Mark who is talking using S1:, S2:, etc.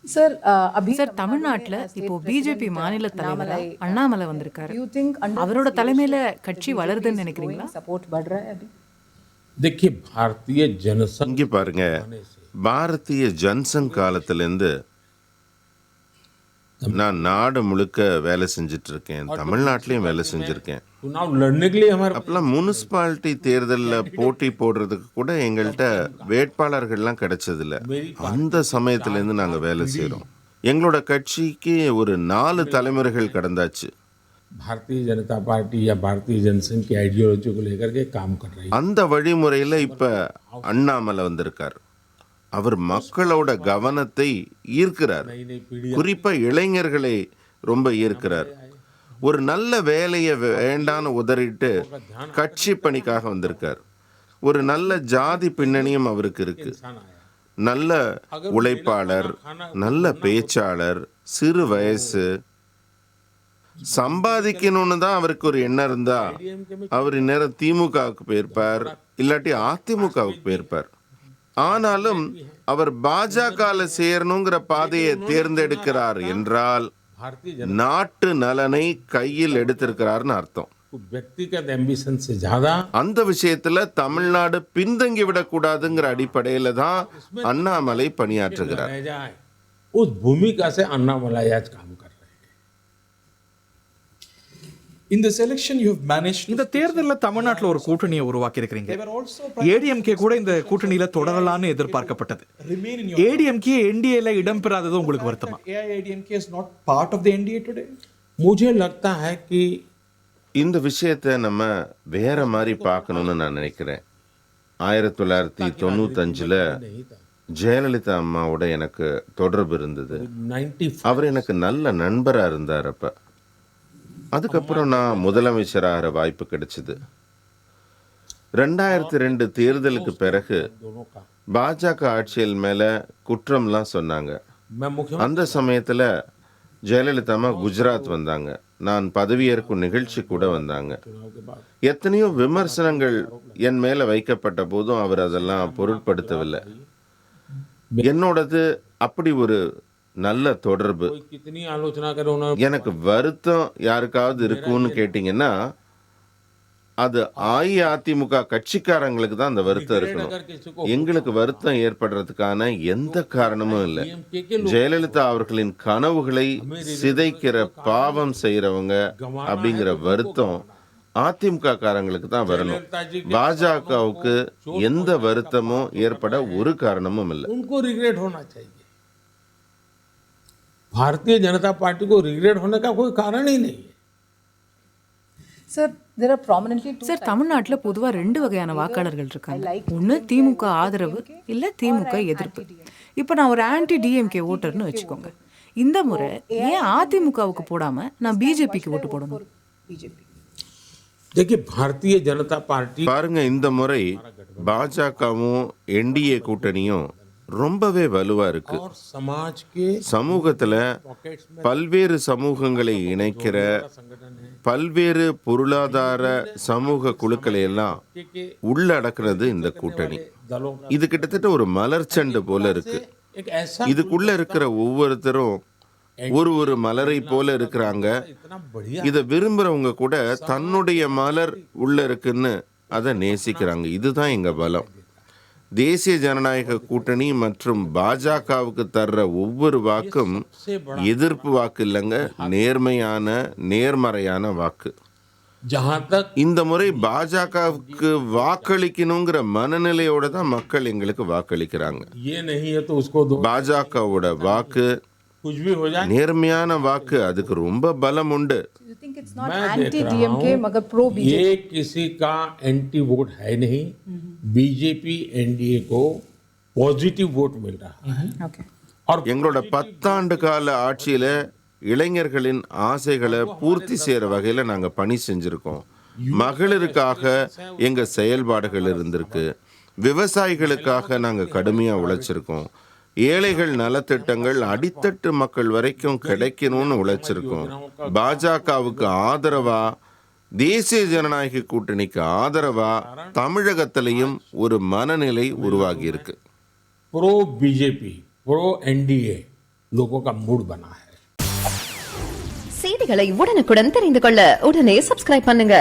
S1: Sir अभी
S2: sir தமிழ்நாட்டில் இப்போ பிஜேபி மாநில தலைவரா அண்ணாமலை வந்திருக்காரு. அவரோட தலைமையில கட்சி வளருதுன்னு நினைக்கிறீங்களா?
S1: सपोर्ट बढ़ रहा है अभी?
S3: देखिए भारतीय जनसंघ
S4: இங்கே பாருங்க, பாரதிய ஜன்சங் காலத்திலேருந்து நான் நாடு முழுக்க வேலை செஞ்சுட்டு இருக்கேன், தமிழ்நாட்டிலையும் வேலை செஞ்சுருக்கேன்.
S3: चुनाव लड़ने के लिए हमारे
S4: அப்பெல்லாம் முனிசிபாலிட்டி தேர்தலில் போட்டி போடுறதுக்கு கூட எங்கள்கிட்ட வேட்பாளர்கள்லாம் கிடைச்சதில்ல. அந்த சமயத்துலேருந்து நாங்கள் வேலை செய்கிறோம். எங்களோட கட்சிக்கு ஒரு 4 தலைமுறைகள் கடந்தாச்சு.
S3: भारतीय जनता पार्टी या भारतीय जनसंघ की आइडियोलॉजी को लेकर के काम कर रही है.
S4: அந்த வழிமுறையில் இப்போ அண்ணாமலை வந்திருக்கார். அவர் மக்களோட கவனத்தை ஈர்க்கிறார், குறிப்பாக இளைஞர்களை ரொம்ப ஈர்க்கிறார். ஒரு நல்ல வேலையை வேண்டான்னு உதறிட்டு கட்சி பணிக்காக வந்திருக்கார். ஒரு நல்ல ஜாதி பின்னணியும் அவருக்கு இருக்கு. நல்ல உழைப்பாளர், நல்ல பேச்சாளர், சிறு வயசு, சம்பாதிக்கணும்னு தான் அவருக்கு ஒரு எண்ணம் இருந்தா அவர் இந்நேரம் திமுகவுக்கு போயிருப்பார், இல்லாட்டி அதிமுகவுக்கு போயிருப்பார். ஆனாலும் அவர் பாஜகவில் சேரணுங்கிற பாதையை தேர்ந்தெடுக்கிறார் என்றால் நாட்டு நலனை கையில் எடுத்திருக்கிறார்னு அர்த்தம்.
S3: व्यक्तिगत एम्बिशन से ज्यादा
S4: அந்த விஷயத்துல தமிழ்நாடு பின்தங்கி விடக்கூடாதுங்கிற அடிப்படையில தான் அண்ணாமலை பணியாற்றுகிறார்.
S3: रह जाए उस भूमिका से अन्नामलाई आज काम कर रहे हैं.
S5: In this election you have managed
S6: இந்த தேர்தலில் தமிழ்நாட்டில் ஒரு கூட்டணியை உருவாக்கி இருக்கிறீங்க. ஏடிஎம்கே கூட இந்த கூட்டணியில தொடரலான்னு எதிர்பார்க்கப்பட்டது.
S5: remain in your
S6: ஏடிஎம்கே என்டிஏல இடம்பெறாதது உங்களுக்கு வருத்தமா?
S5: AIADMK is not part of the NDA today.
S3: मुझे लगता है कि
S4: இந்த விஷயத்தை நம்ம வேற மாதிரி பார்க்கணும்னு நான் நினைக்கிறேன். 1995 ஜெயலலிதா அம்மாவோட எனக்கு தொடர்பு இருந்தது.
S3: 95
S4: அவர் எனக்கு நல்ல நண்பராக இருந்தார். அப்ப அதுக்கப்புறம் நான் முதலமைச்சராகிற வாய்ப்பு கிடைச்சிது. 2002 தேர்தலுக்கு பிறகு
S3: दोनों का
S4: பாஜக ஆட்சியில் மேல குற்றம்லாம் சொன்னாங்க.
S3: मैं मुख्यमंत्री
S4: அந்த சமயத்துல ஜெயலலிதா அம்மா குஜராத் வந்தாங்க. நான் பதவியேற்கும் நிகழ்ச்சி கூட வந்தாங்க.
S3: चुनाव के बाद
S4: எத்தனையோ விமர்சனங்கள் என் மேல வைக்கப்பட்ட போதும் அவர் அதெல்லாம் பொருட்படுத்தவில்லை. என்னோடது அப்படி ஒரு நல்ல தொடர்பு.
S3: कोई कितनी आलोचना करे उन्होंने
S4: எனக்கு வருத்தம் யாருக்காவது இருக்குன்னு கேட்டிங்கன்னா அது அஇஅதிமுக கட்சிக்காரங்களுக்கு தான் அந்த வருத்தம் இருக்கணும்.
S3: अगर किसी को
S4: எங்களுக்கு வருத்தம் ஏற்படுறதுக்கான எந்த காரணமும் இல்லை. ஜெயலலிதா அவர்களின் கனவுகளை சிதைக்கிற பாவம் செய்யறவங்க அப்படிங்கிற வருத்தம் அதிமுக காரங்களுக்கு தான் வரணும். பாஜகவுக்கு எந்த வருத்தமும் ஏற்பட ஒரு காரணமும் இல்லை.
S3: उनको रिग्रेट होना चाहिए. भारतीय जनता पार्टी को रिग्रेट होने का कोई कारण ही नहीं है.
S1: Sir there are prominently two
S2: sir தமிழ்நாட்டில் பொதுவா 2 வகையான வாக்காளர்கள் இருக்காங்க. ஒன்று திமுக ஆதரவு, இல்ல திமுக எதிர்ப்பு. இப்போ நான் ஒரு ஆன்டி டிஎம்கே ஓட்டர்னு வச்சுக்கோங்க. இந்த முறை ஏன் அதிமுகவுக்கு போடாம நான் பிஜேபிக்கு ஓட்டு போடணும்?
S1: बीजेपी
S3: देखिए भारतीय जनता पार्टी
S4: பாருங்க, இந்த முறை பாஜகவும் என்டிஏ கூட்டணியும் ரொம்பவே வலுவா இருக்கு.
S3: और समाज के
S4: சமூகத்துல
S3: पॉकेट्स में
S4: பல்வேறு சமூகங்களை இணைக்கிற
S3: संगठन है
S4: பல்வேறு பொருளாதார சமூக குழுக்களை எல்லாம்
S3: कि
S4: உள்ளடக்குறது இந்த கூட்டணி.
S3: दलों का
S4: இது கிட்டத்தட்ட ஒரு மலர்ச்செண்டு போல இருக்கு.
S3: एक ऐसा
S4: இதுக்குள்ள இருக்கிற ஒவ்வொருத்தரும் ஒரு மலரை போல இருக்கிறாங்க.
S3: इतना बढ़िया
S4: இதை விரும்புறவங்க கூட தன்னுடைய மலர் உள்ள இருக்குன்னு அதை நேசிக்கிறாங்க. இதுதான் எங்க பலம். தேசிய ஜனநாயக கூட்டணி மற்றும் பாஜகவுக்கு தர்ற ஒவ்வொரு வாக்கும் எதிர்ப்பு வாக்கு இல்லைங்க, நேர்மையான நேர்மறையான வாக்கு.
S3: जहां तक
S4: இந்த முறை பாஜகவுக்கு வாக்களிக்கணுங்கிற மனநிலையோட தான் மக்கள் எங்களுக்கு வாக்களிக்கிறாங்க.
S3: ये नहीं है तो उसको दो,
S4: பாஜகவோட வாக்கு
S3: कुछ भी हो जाए
S4: நேர்மையான வாக்கு, அதுக்கு ரொம்ப பலம் உண்டு.
S1: you think it's not
S3: मैं
S1: anti
S3: देख रहा
S1: DMK
S3: हूं,
S1: मगर pro बीजेपी
S3: ये किसी का एंटी वोट है नहीं. बीजेपी एनडीए को पॉजिटिव वोट मिल रहा है.
S1: okay
S3: और
S4: எங்களோட 10 ஆண்டு கால ஆட்சியில இளைஞர்களின் ஆசைகளை பூர்த்தி செய்யற வகையில நாங்க பணி செஞ்சிருக்கோம். மகளிருக்காக எங்க செயல்பாடுகள் இருந்திருக்கு. விவசாயிகளுக்காக நாங்க கடுமையா உழைச்சிருக்கோம். ஏழைகள் நலத்திட்டங்கள் அடித்தட்டு மக்கள் வரைக்கும் கிடைக்கணும்னு உழைச்சிருக்கோம். பாஜகவுக்கு ஆதரவா, தேசிய ஜனநாயக கூட்டணிக்கு ஆதரவா தமிழகத்திலையும் ஒரு மனநிலை உருவாகி இருக்கு.
S3: प्रो बीजेपी प्रो एनडीए लोगों का मूड बना है।
S7: செய்திகளை உடனுக்குடன் தெரிந்து கொள்ள உடனே சப்ஸ்கிரைப் பண்ணுங்க.